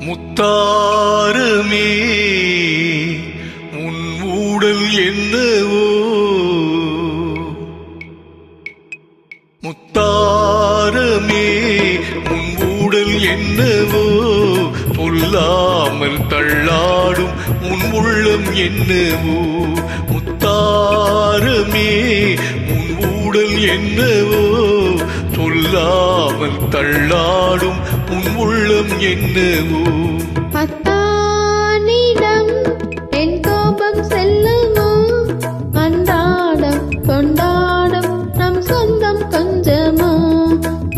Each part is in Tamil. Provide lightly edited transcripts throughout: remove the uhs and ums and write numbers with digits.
முத்தாரமே உன் ஊடல் என்னவோ, முத்தாரமே உன் ஊடல் என்னவோ, சொல்லாமல் தள்ளாடும் உன் உள்ளம் என்னவோ, முத்தாரமே உன் ஊடல் என்னவோ, சொல்லாமல் தள்ளாடும் உன் உள்ளம் என்னவோ. அத்தானிடம் என் கோபம் செல்லுமோ, அன்றாடம் கொண்டாடும் நம் சொந்தம் கொஞ்சமோ.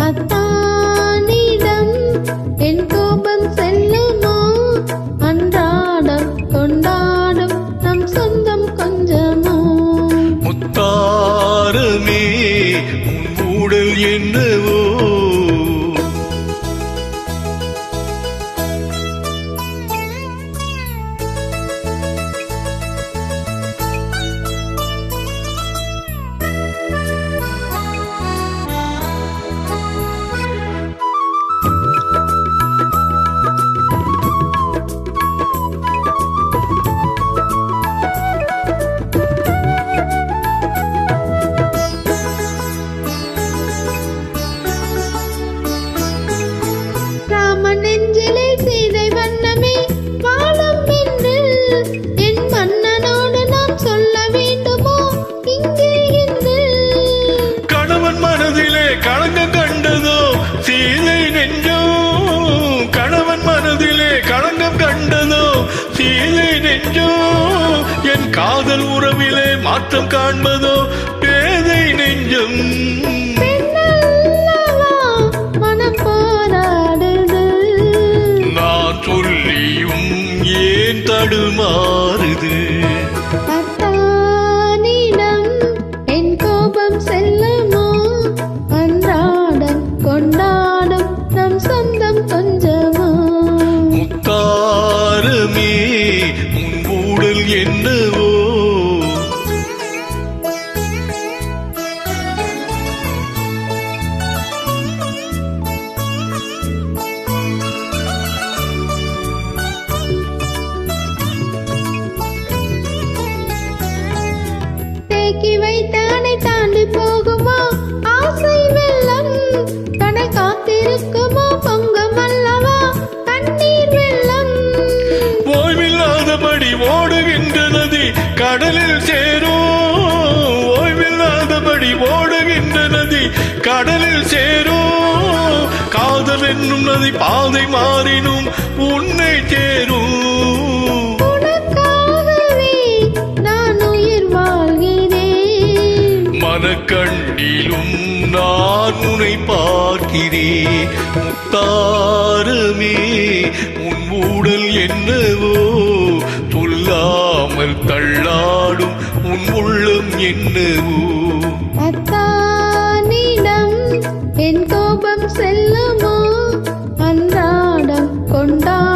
அத்தானிடம் என் கோபம் செல்லுமோ, அன்றாடம் கொண்டாடும் நம் சொந்தம் கொஞ்சமோ. முத்தாரமே உன் ஊடல் என்னவோ. நெஞ்சிலே சீதை வண்ணமே வாழும் என்று என் மன்னனோடு நாம் சொல்ல வேண்டுமோ இங்கே இன்று. கணவன் மனதிலே களங்கம் கண்டதோ சீதை நெஞ்சோ, கணவன் மனதிலே களங்கம் கண்டதோ சீதை நெஞ்சோ, என் காதல் உறவிலே மாற்றம் காண்பதோ பேதை நெஞ்சம். சொல்லியும் ஏன் தடுமாறுது. அத்தானிடம் என் கோபம் செல்லுமோ, அன்றாடம் கொண்டாடும் நம் சொந்தம் கொஞ்சமோ. முத்தாரமே உன் ஊடல் என்னவோ. வைத்தானை தாண்டி போகுமோ ஆசை வெள்ளம், தன்னை காத்திருக்குமோ பொங்கும் அல்லவா தண்ணீர் வெள்ளம். ஓய்வில்லாதபடி ஓடுகின்ற நதி கடலில் சேரும், ஓய்வில்லாதபடி ஓடுகின்ற நதி கடலில் சேரும், காதல் என்னும் நதி பாதை மாறினும் உன்னை சேரும். மனக்கண்ணிலும் நான் உன்னை பார்க்கிறேன். முத்தாரமே உன் ஊடல் என்னவோ, சொல்லாமல் தள்ளாடும் உன் உள்ளம் என்னவோ. அத்தானிடம் என் கோபம் செல்லுமோ, அன்றாடம் கொண்டாடும்